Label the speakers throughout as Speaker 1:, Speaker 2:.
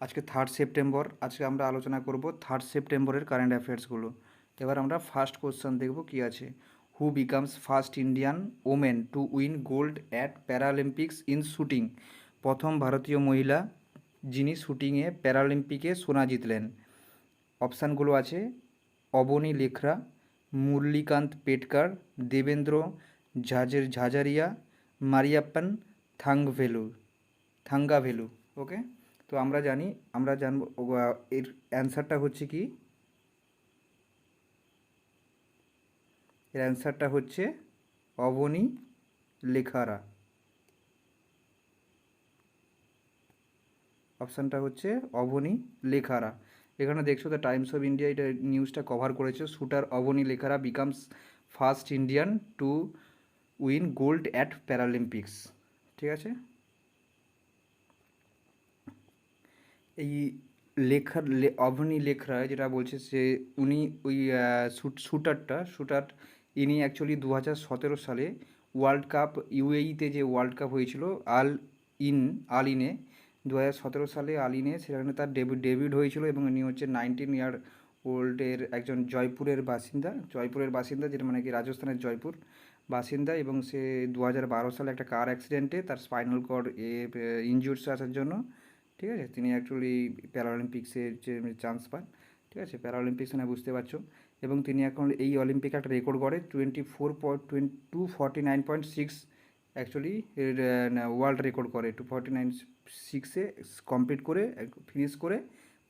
Speaker 1: আজকে 3 সেপ্টেম্বর। আজকে আমরা আলোচনা করব 3 সেপ্টেম্বরের কারেন্ট অ্যাফেয়ার্সগুলো। এবার আমরা ফার্স্ট কোশ্চেন দেখব কি আছে। Who becomes first Indian women to win gold at Paralympics in shooting? প্রথম ভারতীয় মহিলা যিনি শুটিংয়ে প্যারালিম্পিকে সোনা জিতলেন। অপশানগুলো আছে অবনী লেখরা, মুরলীকান্ত পেটকার, দেবেন্দ্র ঝাঝারিয়া, মারিয়াপ্পান থাঙ্গভেলু থাঙ্গাভেলু। ওকে, তো আমরা জানবো এর অ্যান্সারটা হচ্ছে কি। এর অ্যান্সারটা হচ্ছে অবনী লেখারা। অপশানটা হচ্ছে অবনী লেখারা। এখানে দেখছো দ্য টাইমস অফ ইন্ডিয়া এটা নিউজটা কভার করেছে। Shooter Avani Lekhara becomes first Indian to win gold at Paralympics. ঠিক আছে, এই অবনী লেখরা যেটা বলছে সে উনি ওই শুটার ইনি অ্যাকচুয়ালি 2017 সালে ওয়ার্ল্ড কাপ ইউএইতে যে ওয়ার্ল্ড কাপ হয়েছিল আল আল ইনে 2017 সালে আল ইনে সেখানে তার ডেবিউট হয়েছিল এবং ইনি হচ্ছে 19 ইয়ার ওল্ডের একজন জয়পুরের বাসিন্দা যেটা মানে কি রাজস্থানের জয়পুর বাসিন্দা, এবং সে 2012 সালে একটা কার অ্যাক্সিডেন্টে তার স্পাইনাল কর্ড ইনজুর্স আসার জন্য, ঠিক আছে, তিনি অ্যাকচুয়ালি প্যারালিম্পিক্সের যে চান্স পান। ঠিক আছে, প্যারালিম্পিক্স মানে বুঝতে পারছো। এবং তিনি এখন এই অলিম্পিকে একটা রেকর্ড করে 249.6 অ্যাকচুয়ালি ওয়ার্ল্ড রেকর্ড করে 249.6-এ কমপ্লিট করে ফিনিশ করে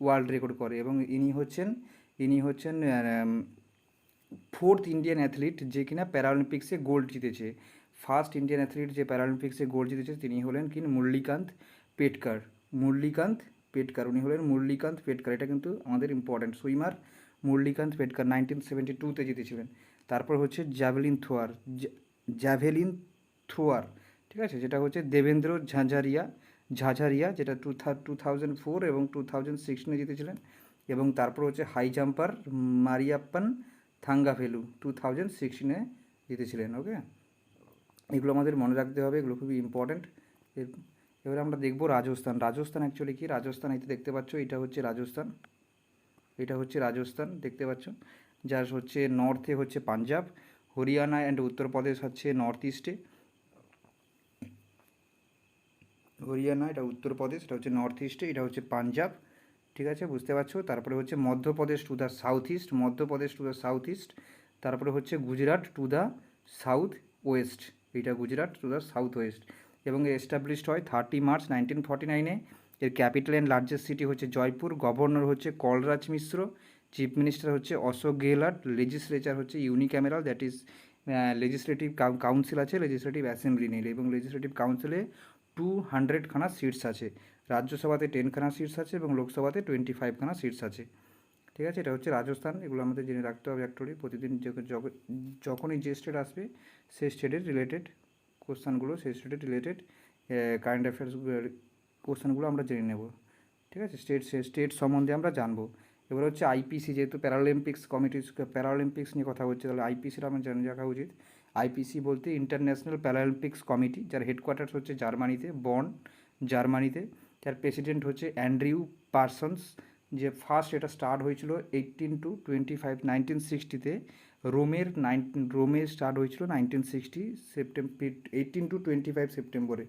Speaker 1: ওয়ার্ল্ড রেকর্ড করে। এবং ইনি হচ্ছেন ফোর্থ ইন্ডিয়ান অ্যাথলিট যে কিনা প্যারালিম্পিক্সে গোল্ড জিতেছে। ফার্স্ট ইন্ডিয়ান অ্যাথলিট যে প্যারালিম্পিক্সে গোল্ড জিতেছে তিনি হলেন কি পেটকার মুরলীকান্ত পেটকার। উনি হলেন মুরলীকান্ত পেটকার। এটা কিন্তু আমাদের ইম্পর্ট্যান্ট সুইমার মুরলীকান্ত পেটকার 1972-তে জিতেছিলেন। তারপর হচ্ছে জ্যাভেলিন থ্রোয়ার, ঠিক আছে, যেটা হচ্ছে দেবেন্দ্র ঝাঝারিয়া যেটা 2004 এবং 2016-এ জিতেছিলেন। এবং তারপর হচ্ছে হাই জাম্পার মারিয়াপ্পান থাঙ্গাভেলু 2016-এ জিতেছিলেন। ওকে, এগুলো আমাদের মনে রাখতে হবে, এগুলো খুবই ইম্পর্ট্যান্ট। এবারে আমরা দেখব রাজস্থান অ্যাকচুয়ালি কি। রাজস্থান এই দেখতে পাচ্ছ, এটা হচ্ছে রাজস্থান দেখতে পাচ্ছ, যার হচ্ছে নর্থে হচ্ছে পাঞ্জাব, হরিয়ানা অ্যান্ড উত্তরপ্রদেশ হচ্ছে নর্থ ইস্টে। হরিয়ানা এটা উত্তরপ্রদেশ, এটা হচ্ছে নর্থ ইস্টে, এটা হচ্ছে পাঞ্জাব। ঠিক আছে, বুঝতে পারছো। তারপরে হচ্ছে Madhya Pradesh to the south east. তারপরে হচ্ছে Gujarat to the south west, এইটা Gujarat to the south west. এবং এস্টাবলিশড হয় 30 মার্চ 1949-এ। এর ক্যাপিটাল অ্যান্ড লার্জেস্ট সিটি হচ্ছে জয়পুর। গভর্নর হচ্ছে কলরাজ মিশ্র। চিফ মিনিস্টার হচ্ছে অশোক গেহলট। লেজিসলেচার হচ্ছে ইউনিক্যামেরাল, দ্যাট ইজ লেজিসলেটিভ কাউন্সিল আছে, লেজিসলেটিভ অ্যাসেম্বলি নেই। এবং লেজিসলেটিভ কাউন্সিলে 200খানা সিটস আছে। রাজ্যসভাতে 10খানা সিটস আছে এবং লোকসভাতে 25খানা সিটস আছে। ঠিক আছে, এটা হচ্ছে রাজস্থান। এগুলো আমাদের জেনে রাখতে হবে অ্যাকচুয়ালি প্রতিদিন যখনই যে স্টেট আসবে সেই স্টেটের রিলেটেড কোশ্চানগুলো, সেই স্টেটের রিলেটেড কারেন্ট অ্যাফেয়ার্স কোশ্চানগুলো আমরা জেনে নেব। ঠিক আছে, স্টেট সম্বন্ধে আমরা জানবো। এবার হচ্ছে আইপিসি, যেহেতু প্যারালিম্পিক্স নিয়ে কথা হচ্ছে, তাহলে আইপিসির আমার জেনে রাখা উচিত। আইপিসি বলতে ইন্টারন্যাশনাল প্যারালিম্পিক্স কমিটি, যার হেডকোয়ার্টার হচ্ছে জার্মানিতে। যার প্রেসিডেন্ট হচ্ছে অ্যান্ড্রিউ পার্সন্স। যে ফার্স্ট এটা স্টার্ট হয়েছিল 1960-তে রোমে স্টার্ট হয়েছিল 1960 সেপ্টেম্বর 18-25 সেপ্টেম্বরে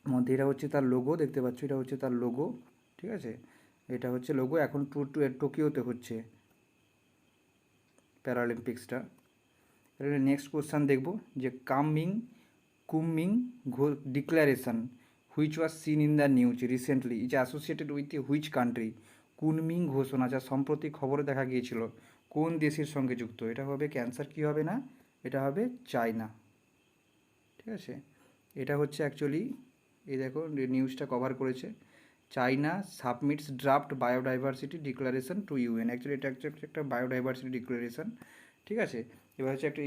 Speaker 1: মধ্যে। এটা হচ্ছে তার লোগো, দেখতে পাচ্ছ, এটা হচ্ছে তার লোগো। ঠিক আছে, এটা হচ্ছে লোগো। এখন টোকিওতে হচ্ছে প্যারালিম্পিক্সটা। এবারে নেক্সট কোশ্চান দেখব যে Kunming declaration which was seen in the news recently is associated with which country? Kunming ঘোষণা যা সম্প্রতি খবরে দেখা গিয়েছিল কোন দেশের সঙ্গে যুক্ত? এটা হবে ক্যান্সার, কি হবে না, এটা হবে চায়না। ঠিক আছে, এটা হচ্ছে অ্যাকচুয়ালি এই দেখো নিউজটা কভার করেছে। China submits draft biodiversity declaration to UN. Actually এটা একটা বায়োডাইভার্সিটি ডিক্লারেশন। ঠিক আছে, এবার হচ্ছে একটা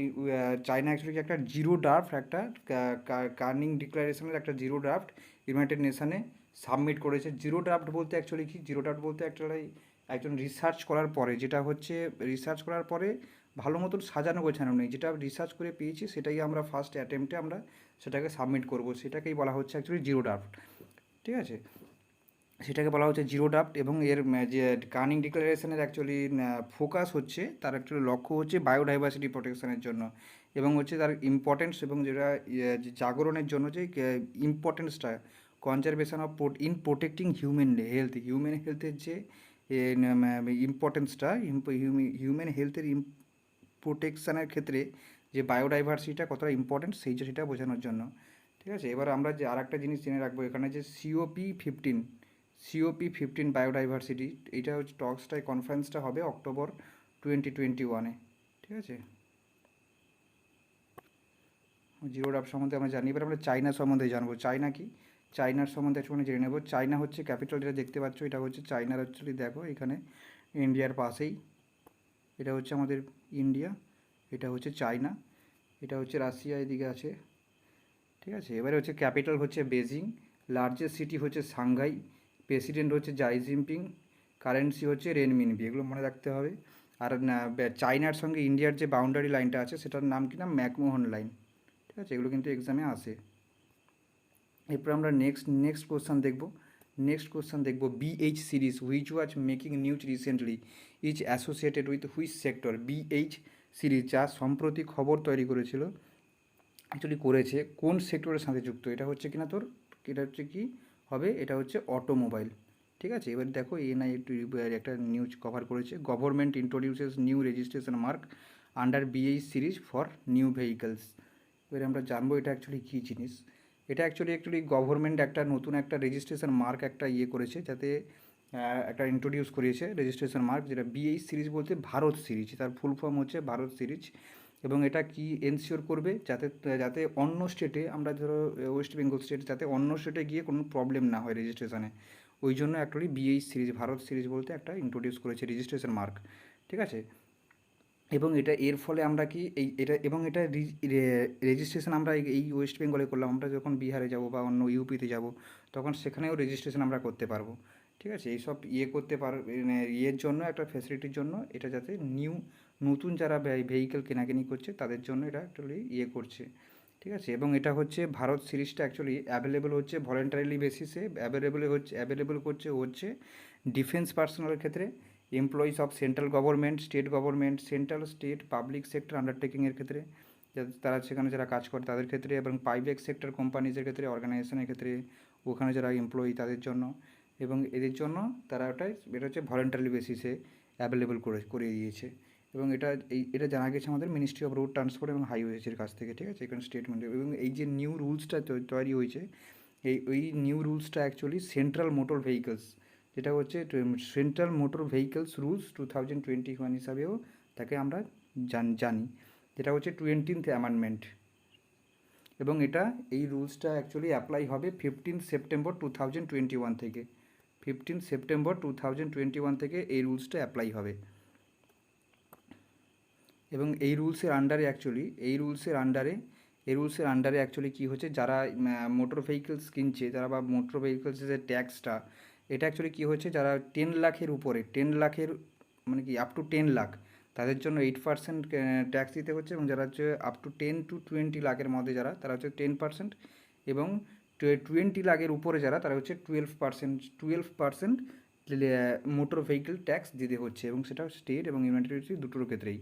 Speaker 1: চায়না অ্যাকচুয়ালি একটা জিরো ড্রাফট, একটা কার্নিং ডিক্লারেশনের একটা জিরো ড্রাফট ইউনাইটেড নেশনে সাবমিট করেছে। জিরো ড্রাফট বলতে অ্যাকচুয়ালি কি, জিরো ড্রাফট বলতে অ্যাকচুয়ালি একজন রিসার্চ করার পরে, যেটা হচ্ছে রিসার্চ করার পরে ভালো মতন সাজানো গোছানো নেই, যেটা রিসার্চ করে পেয়েছি সেটাই আমরা ফার্স্ট অ্যাটেম্পটে আমরা সেটাকে সাবমিট করব, সেটাকেই বলা হচ্ছে অ্যাকচুয়ালি জিরো ড্রাফট। ঠিক আছে, সেটাকে বলা হচ্ছে জিরো ড্রাফট, এবং এর যে কার্নিং ডিক্লারেশনের অ্যাকচুয়ালি ফোকাস হচ্ছে, তার অ্যাকচুয়ালি লক্ষ্য হচ্ছে বায়োডাইভার্সিটি প্রোটেকশনের জন্য, এবং হচ্ছে তার ইম্পর্টেন্স, এবং যেটা যে জাগরণের জন্য যে ইম্পর্টেন্সটা, conservation of in protecting human হেলথের যে ইম্পর্টেন্সটা, হিউম্যান হেলথের প্রোটেকশানের ক্ষেত্রে যে বায়োডাইভার্সিটিটা কতটা ইম্পর্টেন্ট সেটা বোঝানোর জন্য। ঠিক আছে, এবার আমরা যে আর একটা জিনিস জেনে রাখবো এখানে, যে সিওপি 15 বায়োডাইভার্সিটি, এইটা হচ্ছে টক্সটাই কনফারেন্সটা হবে অক্টোবর 2021-এ। ঠিক আছে, জিরো ডাব সম্বন্ধে আমরা জানি। এবার আমরা চায়না সম্বন্ধে জানবো। চায়না কি, চায়নার সম্বন্ধে একটুখানি জেনে নেবো। চায়না হচ্ছে ক্যাপিটাল, যেটা দেখতে পাচ্ছ এটা হচ্ছে চায়নার, অ্যাকচুয়ালি দেখো এখানে ইন্ডিয়ার পাশেই, এটা হচ্ছে আমাদের ইন্ডিয়া, এটা হচ্ছে চায়না, এটা হচ্ছে রাশিয়া এদিকে আছে। ঠিক আছে, এবারে হচ্ছে ক্যাপিটাল হচ্ছে বেজিং, লার্জেস্ট সিটি হচ্ছে সাংঘাই, প্রেসিডেন্ট হচ্ছে জাই জিনপিং, কারেন্সি হচ্ছে রেনমিনবি, এগুলো মনে রাখতে হবে। আর চায়নার সঙ্গে ইন্ডিয়ার যে বাউন্ডারি লাইনটা আছে সেটার নাম কি না, ম্যাকমোহন লাইন। ঠিক আছে, এগুলো কিন্তু এক্সামে আসে। এরপর আমরা নেক্সট কোশ্চান দেখব BH series which was making news recently is associated with which sector. BH series যা সম্প্রতি খবর তৈরি করেছিল, অ্যাকচুয়ালি করেছে কোন সেক্টরের সাথে যুক্ত, এটা হচ্ছে কিনা তোর, এটা হচ্ছে কি হবে, এটা হচ্ছে অটোমোবাইল। ঠিক আছে, এবার দেখো এনআই একটু একটা নিউজ কভার করেছে, government introduces new registration mark under BH series for new vehicles. এবারে আমরা জানবো এটা অ্যাকচুয়ালি কী জিনিস। এটা অ্যাকচুয়ালি গভর্নমেন্ট একটা নতুন একটা রেজিস্ট্রেশন মার্ক একটা করেছে, যাতে একটা ইন্ট্রোডিউস করিয়েছে রেজিস্ট্রেশন মার্ক, যেটা বিএইচ সিরিজ বলতে ভারত সিরিজ, তার ফুল ফর্ম হচ্ছে ভারত সিরিজ। এবং এটা কি এনশিওর করবে, যাতে যাতে অন্য স্টেটে, আমরা ধরো ওয়েস্ট বেঙ্গল স্টেট, যাতে অন্য স্টেটে গিয়ে কোনো প্রবলেম না হয় রেজিস্ট্রেশনে, ওই জন্য actually BH series, Bharat series বলতে একটা ইন্ট্রোডিউস করেছে রেজিস্ট্রেশন মার্ক। ঠিক আছে, এবং এটা এর ফলে আমরা কি এটা, এবং এটা রেজিস্ট্রেশন আমরা এই ওয়েস্ট বেঙ্গলে করলাম, আমরা যখন বিহারে যাব বা অন্য ইউপিতে যাব, তখন সেখানেও রেজিস্ট্রেশন আমরা করতে পারবো। ঠিক আছে, এইসব করতে ইয়ের জন্য, একটা ফ্যাসিলিটির জন্য, এটা যাতে নতুন যারা ভেহিকেল কেনাকানি করছে তাদের জন্য এটা অ্যাকচুয়ালি করছে। ঠিক আছে, এবং এটা হচ্ছে ভারত সিরিজটা অ্যাকচুয়ালি অ্যাভেলেবল হচ্ছে ভলেন্টারিলি বেসিসে, অ্যাভেলেবল হচ্ছে ডিফেন্স পার্সোনালের ক্ষেত্রে, employees of central government, state government, central state public sector আন্ডারটেকিংয়ের ক্ষেত্রে, তারা সেখানে যারা কাজ করে তাদের ক্ষেত্রে, এবং প্রাইভেট সেক্টর কোম্পানিজের ক্ষেত্রে, অর্গানাইজেশনের ক্ষেত্রে, ওখানে যারা এমপ্লয়ি তাদের জন্য, এবং এদের জন্য তারা এটা হচ্ছে ভলেন্টারি বেসিসে অ্যাভেলেবল করে দিয়েছে। এবং এটা জানা গেছে আমাদের মিনিস্ট্রি অফ রোড ট্রান্সপোর্ট এবং হাইওয়েজের কাছ থেকে। ঠিক আছে, এখানে স্টেটমেন্ট, এবং এই যে নিউ রুলসটা তৈরি হয়েছে, ওই নিউ রুলসটা অ্যাকচুয়ালি সেন্ট্রাল মোটর ভেহিকলস, যেটা হচ্ছে সেন্ট্রাল মোটর ভেহিকলস রুলস 2021 হিসাবেও তাকে আমরা জানি, যেটা হচ্ছে 20th অ্যামেন্ডমেন্ট। এবং এই রুলসটা অ্যাকচুয়ালি অ্যাপ্লাই হবে 15 সেপ্টেম্বর 2021 থেকে। 15 সেপ্টেম্বর 2021 থেকে এই রুলসটা অ্যাপ্লাই হবে। এবং এই রুলসের আন্ডারে অ্যাকচুয়ালি কী হচ্ছে, যারা মোটর ভেহিকলস কিনছে, যারা বা মোটর ভেহিকলসের যে ট্যাক্সটা, এটা অ্যাকচুয়ালি কী হচ্ছে, যারা 10 লাখের উপরে, 10 লাখের মানে কি আপ টু 10 লাখ, তাদের জন্য 8% ট্যাক্স দিতে হচ্ছে, এবং যারা হচ্ছে আপ টু 10 to 20 লাখের মধ্যে যারা, তারা হচ্ছে 10%, এবং 20 লাখের উপরে যারা, তারা হচ্ছে 12% মোটর ভেহিকেল ট্যাক্স দিতে হচ্ছে, এবং সেটা স্টেট এবং ইউনাইটেড টেরিটরি দুটোর ক্ষেত্রেই।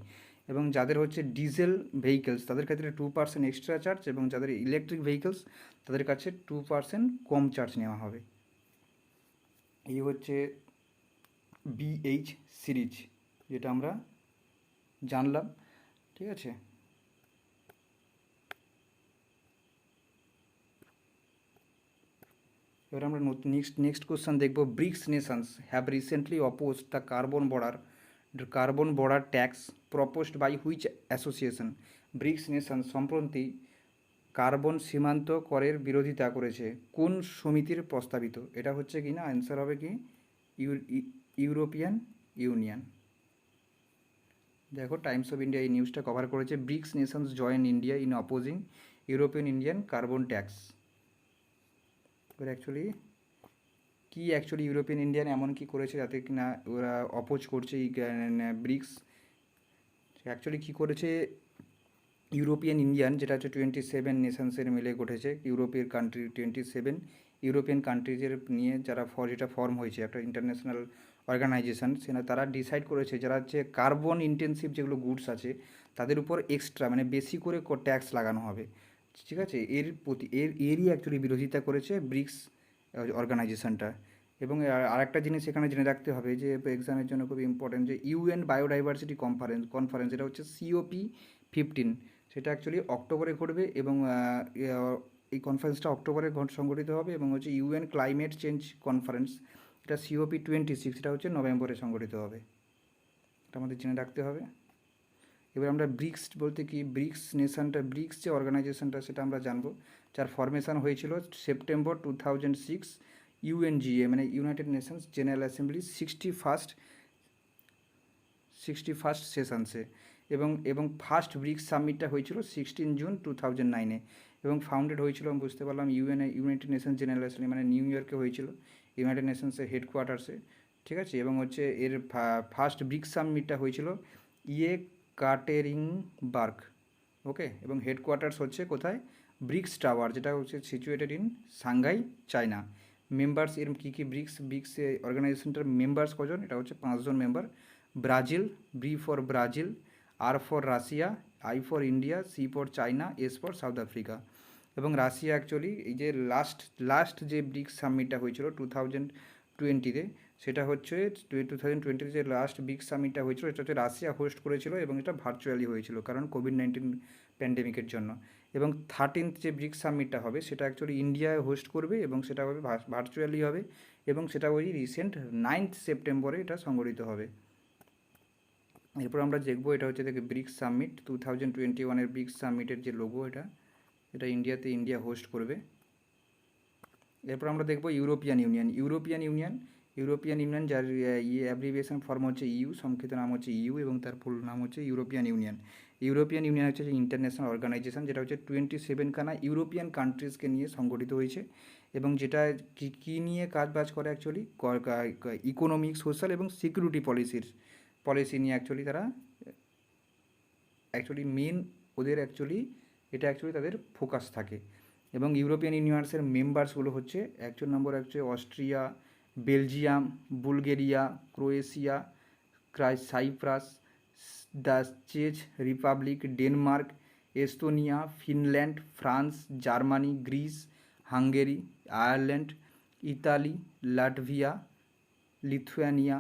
Speaker 1: এবং যাদের হচ্ছে ডিজেল ভেহিকলস তাদের ক্ষেত্রে 2% এক্সট্রা চার্জ, এবং যাদের ইলেকট্রিক ভেহিকলস তাদের কাছে 2% কম চার্জ নেওয়া হবে। এই হচ্ছে বিএইচ সিরিজ, যেটা আমরা জানলাম। ঠিক আছে, এবার আমরা নেক্সট কোশ্চেন দেখব। BRICS nations have recently oppose the carbon border tax proposed by which association. BRICS nation সম্প্রতি কার্বন সীমান্ত করের বিরোধিতা করেছে কোন সমিতির প্রস্তাবিত? এটা হচ্ছে কি না, অ্যান্সার হবে কি ইউরোপিয়ান ইউনিয়ন। দেখো টাইমস অফ ইন্ডিয়া এই নিউজটা কভার করেছে, BRICS nations join India in opposing European Indian carbon tax. এবার অ্যাকচুয়ালি ইউরোপিয়ান ইন্ডিয়ান এমন কি করেছে যাতে কিনা ওরা অপোজ করছে এই ব্রিক্স? অ্যাকচুয়ালি কী করেছে, ইউরোপিয়ান ইন্ডিয়ান, যেটা হচ্ছে 27 নেশনসের মিলে গঠেছে, ইউরোপের কান্ট্রি 27, ইউরোপিয়ান কান্ট্রিজের নিয়ে যারা যেটা ফর্ম হয়েছে একটা ইন্টারন্যাশনাল অর্গানাইজেশন, সেটা তারা ডিসাইড করেছে যারা হচ্ছে কার্বন ইন্টেন্সিভ যেগুলো গুডস আছে তাদের উপর এক্সট্রা মানে বেশি করে ট্যাক্স লাগানো হবে। ঠিক আছে, এরই অ্যাকচুয়ালি বিরোধিতা করেছে ব্রিক্স অর্গানাইজেশনটা। এবং আরেকটা জিনিস এখানে জেনে রাখতে হবে যে এক্সামের জন্য খুব ইম্পর্টেন্ট, যে ইউএন বায়োডাইভার্সিটি কনফারেন্স এটা হচ্ছে COP15, সেটা অ্যাকচুয়ালি অক্টোবরে ঘটবে। এবং এই কনফারেন্সটা অক্টোবরে সংগঠিত হবে। এবং হচ্ছে ইউএন ক্লাইমেট চেঞ্জ কনফারেন্স, এটা COP26, এটা হচ্ছে নভেম্বরে সংগঠিত হবে। এটা আমাদের জেনে রাখতে হবে। এবার আমরা ব্রিক্স বলতে কি, ব্রিক্স যে অর্গানাইজেশনটা সেটা আমরা জানবো, যার ফরমেশন হয়েছিল সেপ্টেম্বর 2006, UNGA মানে United Nations general assembly 61st সেশনসে। এবং ফার্স্ট ব্রিক্স সামিটটা হয়েছিল 16 জুন 2009-এ। এবং ফাউন্ডেড হয়েছিল, আমি বুঝতে পারলাম, ইউনাইটেড নেশনস জেনারেল অ্যাসেম্বলি মানে নিউ ইয়র্কে হয়েছিল, ইউনাইটেড নেশনসের হেডকোয়ার্টার্সে। ঠিক আছে, এবং হচ্ছে এর ফার্স্ট ব্রিক্স সামিটটা হয়েছিল কাটেরিনবার্গ। ওকে, এবং হেডকোয়ার্টার্স হচ্ছে কোথায়, ব্রিক্স টাওয়ার, যেটা হচ্ছে situated in Shanghai, China. Members এর কী কী, ব্রিক্স অর্গানাইজেশনটার মেম্বার্স কজন, এটা হচ্ছে 5 জন member. Brazil, B for Brazil, R for Russia, I for India, C for China, S for South Africa. এবং রাশিয়া অ্যাকচুয়ালি এই যে লাস্ট যে ব্রিক্স সামিটটা হয়েছিল 2020-তে, সেটা হচ্ছে 2020-তে যে লাস্ট ব্রিক্স সামিটটা হয়েছিল এটা হচ্ছে রাশিয়া হোস্ট করেছিল, এবং এটা ভার্চুয়ালি হয়েছিল কারণ কোভিড-19 প্যান্ডেমিকের জন্য। এবং 13th যে ব্রিক্স সামিটটা হবে সেটা অ্যাকচুয়ালি ইন্ডিয়ায় হোস্ট করবে, এবং সেটা হবে ভার্চুয়ালি হবে, এবং সেটা ওই রিসেন্ট 9th সেপ্টেম্বরে এটা সংগঠিত হবে। এরপর আমরা দেখবো, এটা হচ্ছে দেখে ব্রিক্স সামিট 2021-এর ব্রিক্স সামিটের যে লোগো, এটা ইন্ডিয়া হোস্ট করবে। এরপর আমরা দেখবো ইউরোপিয়ান ইউনিয়ন যার অ্যাব্রিভিয়েশন ফর্ম হচ্ছে ইউ, সংক্ষিপ্ত নাম হচ্ছে ইউ, এবং তার ফুল নাম হচ্ছে ইউরোপিয়ান ইউনিয়ন হচ্ছে যে ইন্টারন্যাশনাল অর্গানাইজেশন, যেটা হচ্ছে 27খানা ইউরোপিয়ান কান্ট্রিজকে নিয়ে সংগঠিত হয়েছে। এবং যেটা কী নিয়ে কাজবাজ করে অ্যাকচুয়ালি, ইকোনমিক, সোশ্যাল এবং সিকিউরিটি পলিসি নিয়ে অ্যাকচুয়ালি তারা অ্যাকচুয়ালি মেন ওদের এটা তাদের ফোকাস থাকে। এবং ইউরোপিয়ান ইউনিয়নের মেম্বার্সগুলো হচ্ছে নম্বর হচ্ছে Austria, Belgium, Bulgaria, Croatia, Cyprus, the চেক Republic, Denmark, Estonia, Finland, France, Germany, Greece, Hungary, Ireland, Italy, Latvia, Lithuania,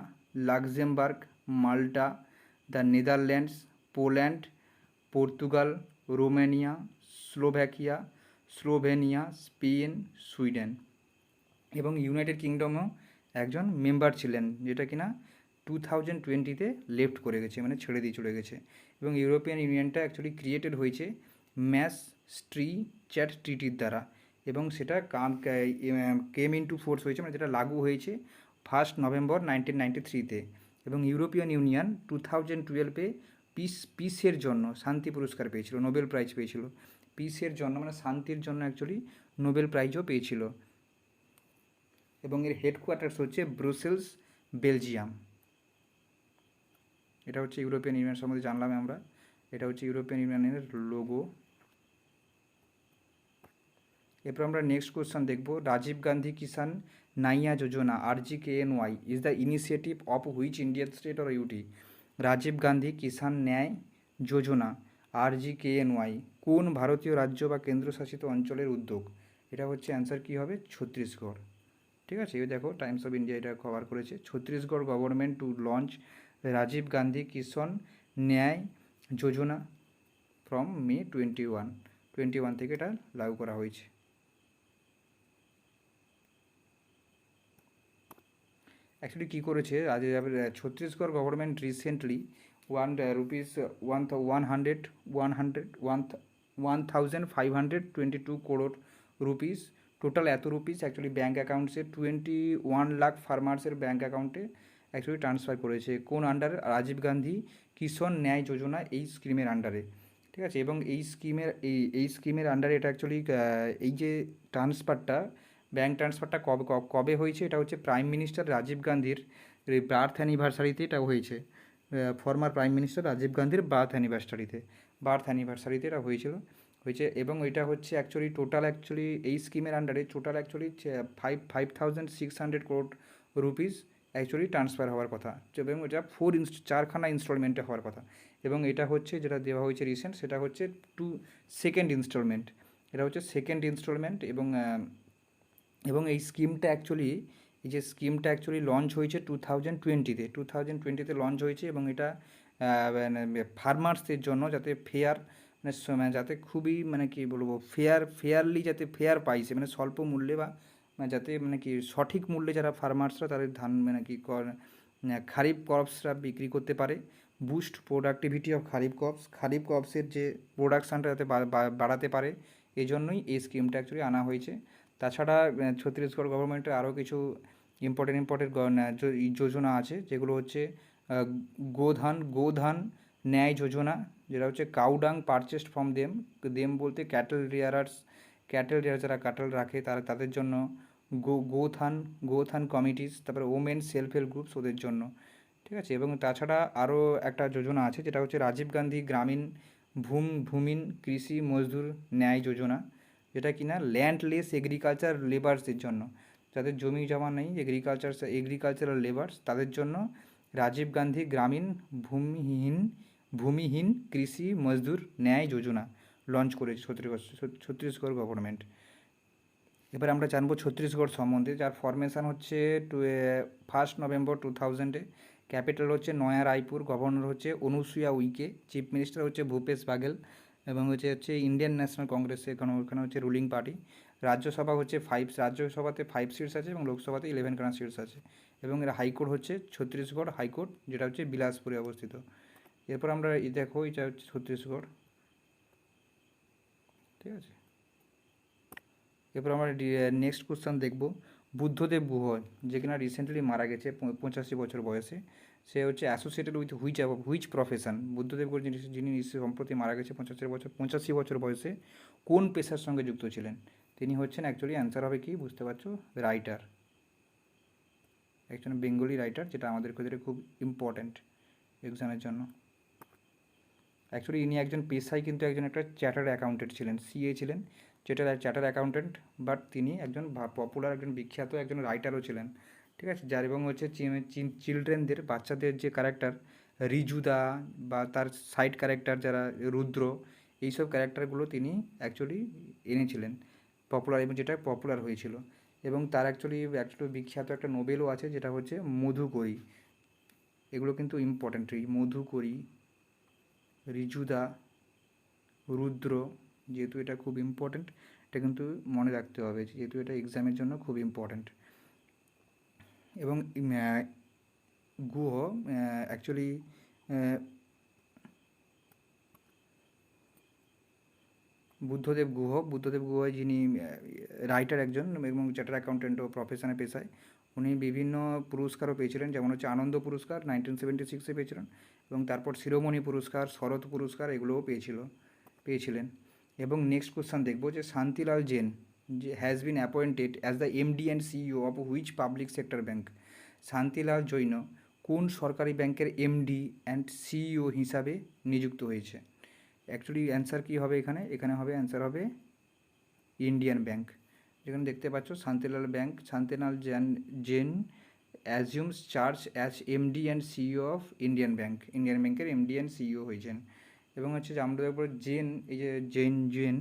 Speaker 1: Luxembourg, Malta, the Netherlands, Poland, Portugal, Romania, Slovenia, Spain, Sweden. এবং United কিংডমও একজন member ছিলেন, যেটা কিনা 2020-তে left করে গেছে, মানে ছেড়ে দিয়ে চলে গেছে। এবং ইউরোপিয়ান ইউনিয়নটা অ্যাকচুয়ালি ক্রিয়েটেড হয়েছে ম্যাসস্ট্রিচ্যাট ট্রিটির দ্বারা, এবং সেটা কেম ইনটু ফোর্স হয়েছে, মানে যেটা লাগু হয়েছে 1 নভেম্বর 1993-তে। এবং ইউরোপিয়ান ইউনিয়ন 2012-এ পিসের জন্য শান্তি পুরস্কার পেয়েছিল, নোবেল প্রাইজ পেয়েছিল পিসের জন্য, মানে শান্তির জন্য অ্যাকচুয়ালি নোবেল প্রাইজও পেয়েছিল। এবং এর হেডকোয়ার্টার্স হচ্ছে ব্রুসেলস, বেলজিয়াম। এটা হচ্ছে ইউরোপিয়ান ইউনিয়ন সম্বন্ধে জানলাম আমরা। এটা হচ্ছে ইউরোপিয়ান ইউনিয়নের লোগো। এরপর আমরা নেক্সট কোশ্চেন দেখব, Rajiv Gandhi Kisan Nyay Yojana RGKNY is the initiative of which Indian state or UT. Rajiv Gandhi Kisan Nyay Yojana RGKNY কোন ভারতীয় রাজ্য বা কেন্দ্রশাসিত অঞ্চলের উদ্যোগ? এটা হচ্ছে অ্যান্সার কী হবে, ছত্তিশগড়। ঠিক আছে, এই দেখো টাইমস অফ ইন্ডিয়া এটা কভার করেছে, Chhattisgarh government to launch Rajiv Gandhi Kisan Nyay Yojana from মে 21 থেকে এটা লাগু করা হয়েছে। অ্যাকচুয়ালি কী করেছে Chhattisgarh government recently 1,522 crore rupees, total এত রুপিস অ্যাকচুয়ালি ব্যাঙ্ক অ্যাকাউন্টসে 21 লাখ ফার্মার্সের ব্যাঙ্ক অ্যাকাউন্টে অ্যাকচুয়ালি ট্রান্সফার করেছে। কোন আন্ডারে? রাজীব গান্ধী কিষাণ ন্যায় যোজনা এই স্কিমের আন্ডারে। ঠিক আছে, এবং এই স্কিমের আন্ডারে এটা অ্যাকচুয়ালি এই যে ট্রান্সফারটা, ব্যাঙ্ক ট্রান্সফারটা কবে হয়েছে? এটা হচ্ছে প্রাইম মিনিস্টার রাজীব গান্ধীর বার্থ অ্যানিভার্সারিতে এটা হয়েছে। ফর্মার প্রাইম মিনিস্টার রাজীব গান্ধীর বার্থ অ্যানিভার্সারিতে এটা হয়েছিল। হয়েছে। এবং এটা হচ্ছে অ্যাকচুয়ালি টোটাল অ্যাকচুয়ালি এই স্কিমের আন্ডারে total actually 5,600 crore rupees actually transfer হওয়ার কথা, এবং এটা চারখানা ইনস্টলমেন্টে হওয়ার কথা। এবং এটা হচ্ছে যেটা দেওয়া হয়েছে রিসেন্ট, সেটা হচ্ছে সেকেন্ড ইনস্টলমেন্ট। এটা হচ্ছে সেকেন্ড ইনস্টলমেন্ট। এবং এই স্কিমটা অ্যাকচুয়ালি এই যে স্কিমটা অ্যাকচুয়ালি লঞ্চ হয়েছে 2020-তে লঞ্চ হয়েছে। এবং এটা ফার্মার্সদের জন্য যাতে ফেয়ার, মানে যাতে খুবই মানে কি বলবো ফেয়ারলি যাতে ফেয়ার পাইছে, মানে স্বল্প মূল্যে বা যাতে মানে কি সঠিক মূল্যে যারা ফার্মার্সরা তাদের ধান মানে কি খারিফ ক্রপসরা বিক্রি করতে পারে। বুস্ট প্রোডাক্টিভিটি অফ খারিফ ক্রপসের যে প্রোডাকশানটা যাতে বাড়াতে পারে, এই জন্যই এই স্কিমটা অ্যাকচুয়ালি আনা হয়েছে। তাছাড়া ছত্তিশগড় গভর্নমেন্টের আরও কিছু ইম্পর্টেন্ট যোজনা আছে, যেগুলো হচ্ছে গোধান ন্যায় যোজনা, যেটা হচ্ছে কাউডাং পারচেসড ফ্রম দেম বলতে ক্যাটেল যারা কাটেল রাখে তাদের জন্য গোথান কমিটিস, তারপরে ওমেন সেলফ হেল্প গ্রুপস ওদের জন্য, ঠিক আছে। এবং তাছাড়া আরও একটা যোজনা আছে, যেটা হচ্ছে রাজীব গান্ধী গ্রামীণ ভূমিন কৃষি মজদুর ন্যায় যোজনা, যেটা কিনা ল্যান্ডলেস এগ্রিকালচার লেবার্সদের জন্য, যাদের জমি জমা নেই, এগ্রিকালচারাল লেবার্স, তাদের জন্য রাজীব গান্ধী গ্রামীণ ভূমিহীন কৃষি মজদুর ন্যায় যোজনা লঞ্চ করেছে ছত্তিশগড় গভর্নমেন্ট। এবার আমরা জানবো ছত্তিশগড় সম্বন্ধে, যার ফরমেশন হচ্ছে 1 নভেম্বর 2000-এ। ক্যাপিটাল হচ্ছে নয়া রায়পুর, গভর্নর হচ্ছে অনুসুয়া উইকে, চিফ মিনিস্টার হচ্ছে ভূপেশ বাঘেল, এবং হচ্ছে ইন্ডিয়ান ন্যাশনাল কংগ্রেস, ওখানে হচ্ছে রুলিং পার্টি। রাজ্যসভাতে 5 সিটস আছে এবং লোকসভাতে 11খানা সিটস আছে। এবং এর হাইকোর্ট হচ্ছে ছত্তিশগড় হাইকোর্ট, যেটা হচ্ছে বিলাসপুরে অবস্থিত। এরপর আমরা দেখো এটা হচ্ছে ছত্তিশগড়, ঠিক আছে। এরপর আমরা নেক্সট কোশ্চেন দেখব। বুদ্ধদেব গুহ, যে কিনা রিসেন্টলি মারা গেছে 85 বছর বয়সে, সে হচ্ছে associated with which profession. Buddhadeb Guha যিনি সম্প্রতি মারা গেছে 85 বছর বয়সে, কোন পেশার সঙ্গে যুক্ত ছিলেন? তিনি হচ্ছেন অ্যাকচুয়ালি অ্যান্সার হবে কি বুঝতে পারছো, রাইটার, একজন বেঙ্গলি রাইটার, যেটা আমাদের ক্ষেত্রে খুব ইম্পর্ট্যান্ট এক্সামের জন্য। অ্যাকচুয়ালি ইনি একজন পেশায় কিন্তু একটা চার্টার্ড অ্যাকাউন্টেন্ট ছিলেন, সিএ ছিলেন, চার্টার্ড অ্যাকাউন্টেন্ট, বাট তিনি একজন পপুলার একজন বিখ্যাত একজন রাইটারও ছিলেন, ঠিক আছে। যার এবং হচ্ছে চিলড্রেনদের বাচ্চাদের যে ক্যারেক্টার রিজুদা বা তার সাইড ক্যারেক্টার যারা রুদ্র, এইসব ক্যারেক্টারগুলো তিনি অ্যাকচুয়ালি এনেছিলেন পপুলার, এবং যেটা পপুলার হয়েছিল। এবং তার অ্যাকচুয়ালি বিখ্যাত একটা নোবেলও আছে, যেটা হচ্ছে মধুকরী। এগুলো কিন্তু ইম্পর্ট্যান্ট, এই মধুকরী, রিজুদা, রুদ্র, যেহেতু এটা খুব ইম্পর্ট্যান্ট, এটা কিন্তু মনে রাখতে হবে, যেহেতু এটা এক্সামের জন্য খুব ইম্পর্ট্যান্ট। এবং গুহ অ্যাকচুয়ালি বুদ্ধদেব গুহ যিনি রাইটার একজন এবং চার্টার্ড অ্যাকাউন্টেন্ট ও প্রফেশনে পেশায়, উনি বিভিন্ন পুরস্কারও পেয়েছিলেন, যেমন হচ্ছে আনন্দ পুরস্কার 1976-এ পেয়েছিলেন, এবং তারপর শিরোমণি পুরস্কার, শরৎ পুরস্কার, এগুলোও পেয়েছিলেন। এবং নেক্সট কোশ্চেন দেখবো যে Shantilal Jain has been appointed as the MD and CEO of which public sector bank. Shantilal Jain কোন সরকারি ব্যাংকের এমডি অ্যান্ড সিইও হিসাবে নিযুক্ত হয়েছে? অ্যাকচুয়ালি অ্যান্সার কী হবে এখানে হবে অ্যান্সার হবে ইন্ডিয়ান ব্যাংক। যেখানে দেখতে পাচ্ছ Shantilal Jain assumes charge as MD and CEO of Indian ব্যাংকের এমডি অ্যান্ড সিইও হয়েছেন। এবং হচ্ছে যে আমাদের উপর এই যে জেন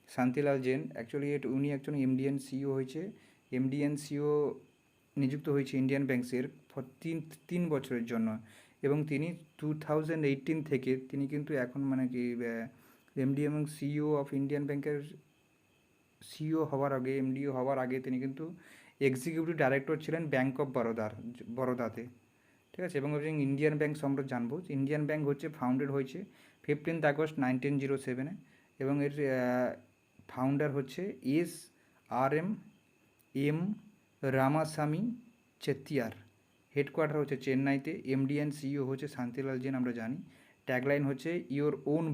Speaker 1: শান্তিলাল জেন অ্যাকচুয়ালি উনি একজন এমডি অ্যান্ড সিইও হয়েছে, এমডি অ্যান্ড সিইও নিযুক্ত হয়েছে ইন্ডিয়ান ব্যাংকসের তিন বছরের জন্য। এবং তিনি 2018 থেকে তিনি কিন্তু এখন মানে কি এমডি এবং সিইও অফ ইন্ডিয়ান ব্যাংকের সিইও হওয়ার আগে, এমডিও হওয়ার আগে তিনি কিন্তু এক্সিকিউটিভ ডাইরেক্টর ছিলেন ব্যাঙ্ক অফ বরোদাতে, ঠিক আছে। এবং ইন্ডিয়ান ব্যাংক সম্পর্কে জানবো। ইন্ডিয়ান ব্যাংক হচ্ছে ফাউন্ডেড হয়েছে 15 আগস্ট 1907-এ, এবং এর ফাউন্ডার হচ্ছে এম রামাস্বামী চেত্তিয়ার। হেডকোয়ার্টার হচ্ছে চেন্নাইতে। এমডি অ্যান্ড সিইও হচ্ছে শান্তিলাল জেন, আমরা জানি। ট্যাগলাইন হচ্ছে your own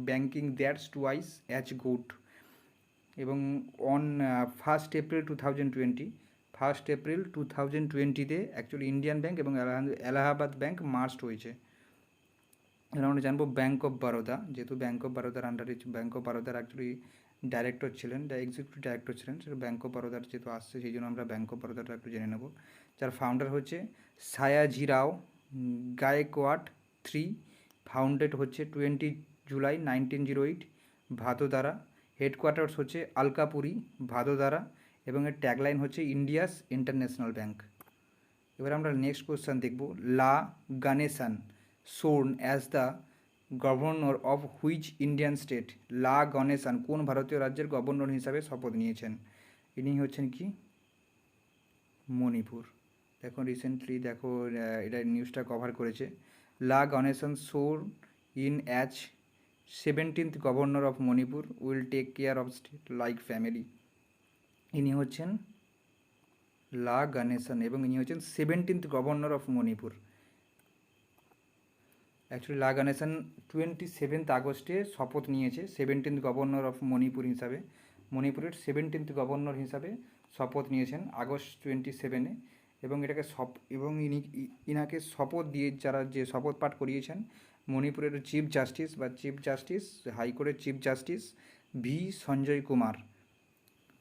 Speaker 1: banking that's twice as good. এবং অন 1 এপ্রিল 2020-তে অ্যাকচুয়ালি ইন্ডিয়ান ব্যাংক এবং এলাহাবাদ ব্যাংক মার্জড হয়েছে। এবার আমরা জানবো ব্যাঙ্ক অফ বরোদা, যেহেতু ব্যাঙ্ক অফ বরোদার আন্ডারে, ব্যাঙ্ক অফ বরোদার অ্যাকচুয়ালি ডাইরেক্টর ছিলেন, এক্সিকিউটিভ ডাইরেক্টর ছিলেন, সেটা ব্যাঙ্ক অফ বরোদার যেহেতু আসছে সেই জন্য আমরা ব্যাঙ্ক অফ বরোদাটা একটু জেনে নেব। যার ফাউন্ডার হচ্ছে সায়াজিরাও গায়েকোয়াড থ্রি, ফাউন্ডেড হচ্ছে 20 জুলাই 1908 ভাদোদারা, হেডকোয়ার্টার্স হচ্ছে আলকাপুরি ভাদোদারা, এবং এর ট্যাগলাইন হচ্ছে ইন্ডিয়াস ইন্টারন্যাশনাল ব্যাঙ্ক। এবার আমরা নেক্সট কোশ্চেন দেখব, La Ganesan sworn as the governor of which Indian state, La Ganesan কোন ভারতীয় রাজ্যের গভর্নর হিসাবে শপথ নিয়েছেন? ইনি হচ্ছেন কি, মণিপুর। দেখো রিসেন্টলি দেখো এটা নিউজটা কভার করেছে, La Ganesan sworn in as 17th governor of Manipur will take care of state like family. ইনি হচ্ছেন লা গণেশান এবং ইনি হচ্ছেন 17th governor of Manipur. Actually লা গণেশান 27 আগস্টে শপথ নিয়েছে 17th গভর্নর অফ মণিপুর হিসাবে, মণিপুরের 17th গভর্নর হিসাবে শপথ নিয়েছেন আগস্ট 27-এ, এবং এটাকে এবং ইনাকে শপথ দিয়ে যারা যে শপথ পাঠ করিয়েছেন মণিপুরের চিফ জাস্টিস হাইকোর্টের chief justice V Sanjay Kumar,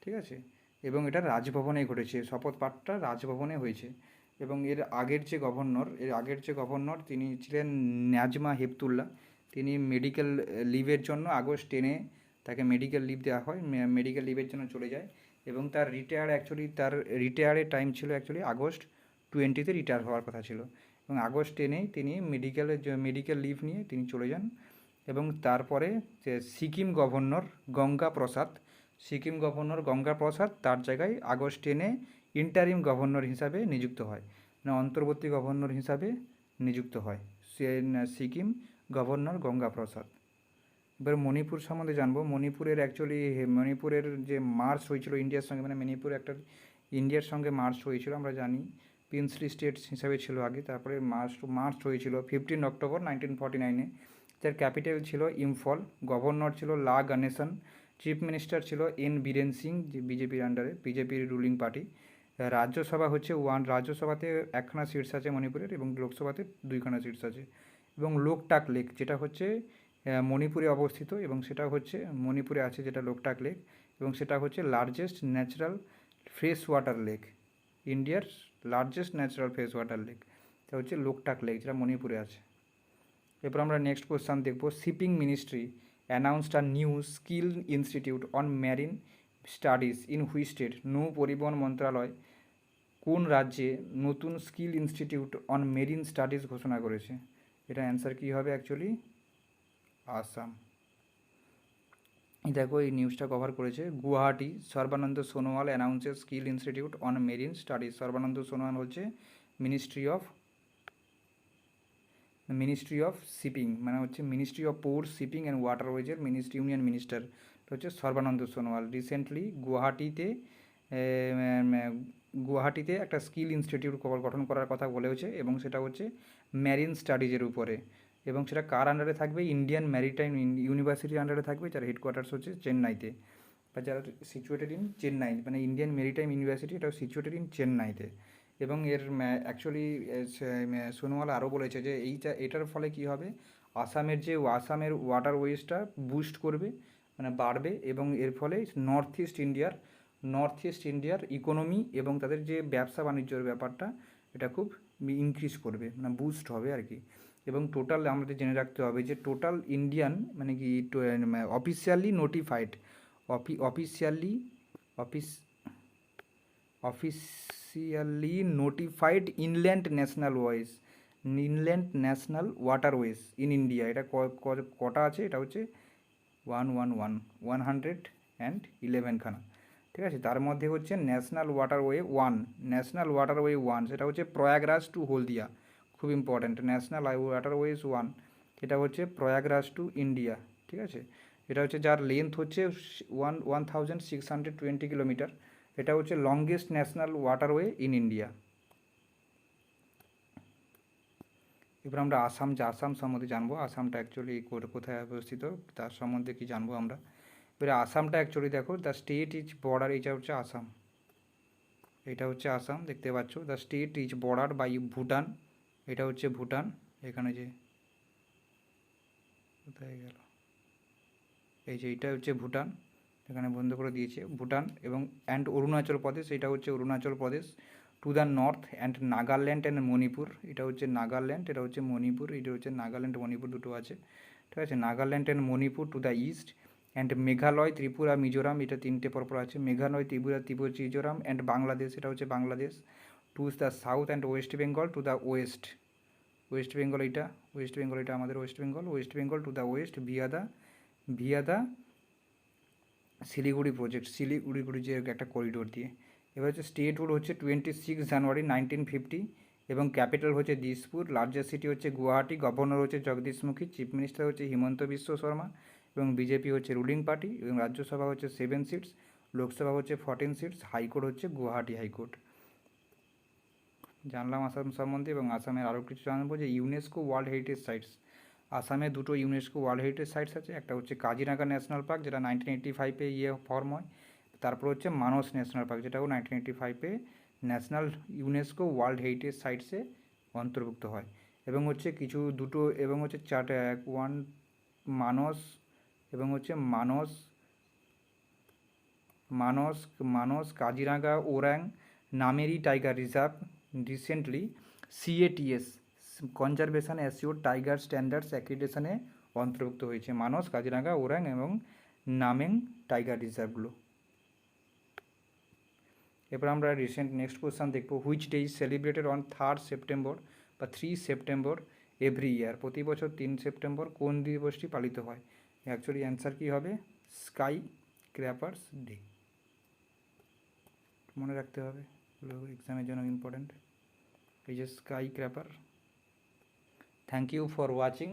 Speaker 1: ঠিক আছে। এবং এটা রাজভবনে ঘটেছে, শপথ পাঠটা রাজভবনে হয়েছে। এবং এর আগের যে গভর্নর তিনি ছিলেন নাজমা হেপতুল্লাহ, তিনি মেডিকেল লিভের জন্য আগস্ট 10-এ তাকে মেডিকেল লিভ দেওয়া হয়, মেডিকেল লিভের জন্য চলে যায়, এবং তার রিটায়ারের টাইম ছিল অ্যাকচুয়ালি আগস্ট 20-তে রিটায়ার হওয়ার কথা ছিল, এবং আগস্ট 10-এই তিনি মেডিকেল লিভ নিয়ে তিনি চলে যান। এবং তারপরে যে সিকিম গভর্নর গঙ্গা প্রসাদ তার জায়গায় আগস্ট 10-এ ইন্টারিম গভর্নর হিসাবে নিযুক্ত হয়, মানে অন্তর্বর্তী গভর্নর হিসাবে নিযুক্ত হয় সিকিম গভর্নর গঙ্গা প্রসাদ। এবার মণিপুর সম্বন্ধে জানবো। মণিপুরের যে মার্চ হয়েছিল ইন্ডিয়ার সঙ্গে, মানে মণিপুর একটা ইন্ডিয়ার সঙ্গে মার্চ হয়েছিল, আমরা জানি প্রিন্সলি স্টেটস হিসাবে ছিল আগে, তারপরে মার্চ হয়েছিল 15 অক্টোবর 1949-এ। যার ক্যাপিটাল ছিল ইম্ফল, গভর্নর ছিল লা গণেশন, চিফ মিনিস্টার ছিল এন বীরেন সিং, যে বিজেপির আন্ডারে, বিজেপির রুলিং পার্টি। রাজ্যসভা হচ্ছে রাজ্যসভাতে 1খানা সিটস আছে মণিপুরের, এবং লোকসভাতে 2খানা সিটস আছে। এবং লোকটাক লেক যেটা হচ্ছে মণিপুরে অবস্থিত, এবং সেটা হচ্ছে মণিপুরে আছে যেটা লোকটাক লেক, এবং সেটা হচ্ছে largest natural fresh water lake, ইন্ডিয়ার largest natural fresh water lake, এটা হচ্ছে লোকটাক লেক, যেটা মণিপুরে আছে। এরপর আমরা নেক্সট কোশ্চেন দেখব, shipping ministry announced a new skill institute on marine studies in which state, নৌ পরিবহন মন্ত্রণালয় কোন রাজ্যে নতুন skill institute on marine studies ঘোষণা করেছে? এটা অ্যান্সার কী হবে অ্যাকচুয়ালি, আসাম। দেখো এই নিউজটা কভার করেছে, Guwahati Sarbananda Sonowal announces skill institute on marine studies. Sarbananda Sonowal হচ্ছে মিনিস্ট্রি অফ শিপিং, মানে হচ্ছে ministry of port shipping and ওয়াটারওয়েজের ইউনিয়ন মিনিস্টার হচ্ছে সর্বানন্দ সোনোয়াল। রিসেন্টলি গুয়াহাটিতে একটা স্কিল ইনস্টিটিউট গঠন করার কথা বলেছে, এবং সেটা হচ্ছে ম্যারিন স্টাডিজের উপরে, এবং সেটা কার আন্ডারে থাকবে, ইন্ডিয়ান ম্যারিটাইম ইউনিভার্সিটির আন্ডারে থাকবে, যার হেডকোয়ার্টার্স হচ্ছে চেন্নাইতে, বা যারা সিচুয়েটেড ইন চেন্নাই, মানে ইন্ডিয়ান ম্যারিটাইম ইউনিভার্সিটি এটাও সিচুয়েটেড ইন চেন্নাইতে। এবং এর অ্যাকচুয়ালি সোনোয়াল আরও বলেছে যে এটার ফলে কী হবে, আসামের ওয়াটারওয়েজটা বুস্ট করবে, মানে বাড়বে, এবং এর ফলে নর্থ ইস্ট ইন্ডিয়ার ইকোনমি এবং তাদের যে ব্যবসা বাণিজ্যের ব্যাপারটা এটা খুব ইনক্রিজ করবে, মানে বুস্ট হবে আর কি। এবং টোটাল আমাদের জেনে রাখতে হবে যে টোটাল ইন্ডিয়ান মানে কি officially notified inland national waterways in India, এটা কটা আছে, এটা হচ্ছে 111খানা, ঠিক আছে। তার মধ্যে হচ্ছে ন্যাশনাল ওয়াটারওয়ে ওয়ান, সেটা হচ্ছে প্রয়াগরাজ টু হলদিয়া, খুব ইম্পর্ট্যান্ট, ন্যাশনাল ওয়াটারওয়েজ 1, এটা হচ্ছে প্রয়াগরাজ টু ইন্ডিয়া, ঠিক আছে। এটা হচ্ছে যার লেন্থ হচ্ছে 1620 কিলোমিটার, এটা হচ্ছে longest national waterway in India. এবার আমরা আসাম সম্বন্ধে জানবো, আসামটা অ্যাকচুয়ালি কোথায় অবস্থিত তার সম্বন্ধে কি জানবো আমরা। এবারে আসামটা অ্যাকচুয়ালি দেখো, দ্য স্টেট ইজ বর্ডার, এটা হচ্ছে আসাম, দেখতে পাচ্ছ, the state is border by Bhutan, এটা হচ্ছে ভুটান, এখানে যে কোথায় গেল, এই যে এইটা হচ্ছে ভুটান, এখানে বন্ধ করে দিয়েছে ভুটান, এবং অ্যান্ড অরুণাচল প্রদেশ, এটা হচ্ছে Arunachal Pradesh. To the north and Nagaland and Manipur, এটা হচ্ছে নাগাল্যান্ড, এটা হচ্ছে মণিপুর, এটা হচ্ছে নাগাল্যান্ড মণিপুর দুটো আছে, ঠিক আছে। Nagaland and Manipur to the east, and Meghalaya Tripura Mizoram, এটা তিনটে পরপর আছে। মেঘালয় ত্রিপুরা মিজোরাম অ্যান্ড বাংলাদেশ, এটা হচ্ছে Bangladesh. To the south and West Bengal to the west, West Bengal এটা, ওয়েস্ট বেঙ্গল এটা আমাদের West Bengal to the west via the Siliguri project, Siliguri যে একটা করিডোর দিয়ে। এবার হচ্ছে স্টেটহুড হচ্ছে 26 জানুয়ারি 1950, এবং ক্যাপিটাল হচ্ছে দিসপুর, লার্জেস্ট সিটি হচ্ছে গুয়াহাটি, গভর্নর হচ্ছে জগদীশমুখী, চিফ মিনিস্টার হচ্ছে হিমন্ত বিশ্ব শর্মা, এবং বিজেপি হচ্ছে রুলিং পার্টি, এবং রাজ্যসভা হচ্ছে 7 সিটস, লোকসভা হচ্ছে 14 সিটস, হাইকোর্ট হচ্ছে গুয়াহাটি হাইকোর্ট। জানলাম আসাম সম্বন্ধে, এবং আসামের আরও কিছু জানবো যে ইউনেস্কো ওয়ার্ল্ড হেরিটেজ সাইটস। আসামে দুটো ইউনেস্কো ওয়ার্ল্ড হেরিটেজ সাইটস আছে, একটা হচ্ছে কাজিরাঙ্গা ন্যাশনাল পার্ক, যেটা 1985-এ ফর্ম হয়। তারপর হচ্ছে মানস ন্যাশনাল পার্ক, যেটাও 1985-এ ন্যাশনাল ইউনেস্কো ওয়ার্ল্ড হেরিটেজ সাইটসে অন্তর্ভুক্ত হয়। এবং হচ্ছে কিছু দুটো, এবং হচ্ছে চারটে, ওয়ান মানস, এবং হচ্ছে Manas Manas Manas Kaziranga Orang Nameri tiger reserve recently CATS conservation assure tiger standards অ্যাক্রিডিটেশনে অন্তর্ভুক্ত হয়েছে মানস, কাজিরাঙ্গা, ওরাং এবং নামেং টাইগার রিজার্ভগুলো। এরপর আমরা রিসেন্ট নেক্সট কোয়েশ্চান দেখব, which day is celebrated on 3 September বা 3 সেপ্টেম্বর এভরি ইয়ার, প্রতি বছর 3 সেপ্টেম্বর কোন দিবসটি পালিত হয়? অ্যাকচুয়ালি অ্যান্সার কী হবে, স্কাই ক্র্যাপার্স ডে, মনে রাখতে হবে, এক্সামের জন্য ইম্পর্ট্যান্ট। এই যে skyscraper. Thank you for watching.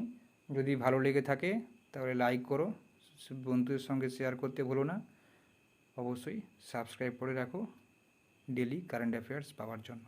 Speaker 1: যদি ভালো লেগে থাকে তাহলে লাইক করো, বন্ধুদের সঙ্গে শেয়ার করতে ভুলো না, অবশ্যই সাবস্ক্রাইব করে রাখো ডেলি কারেন্ট অ্যাফেয়ার্স পাওয়ার জন্য।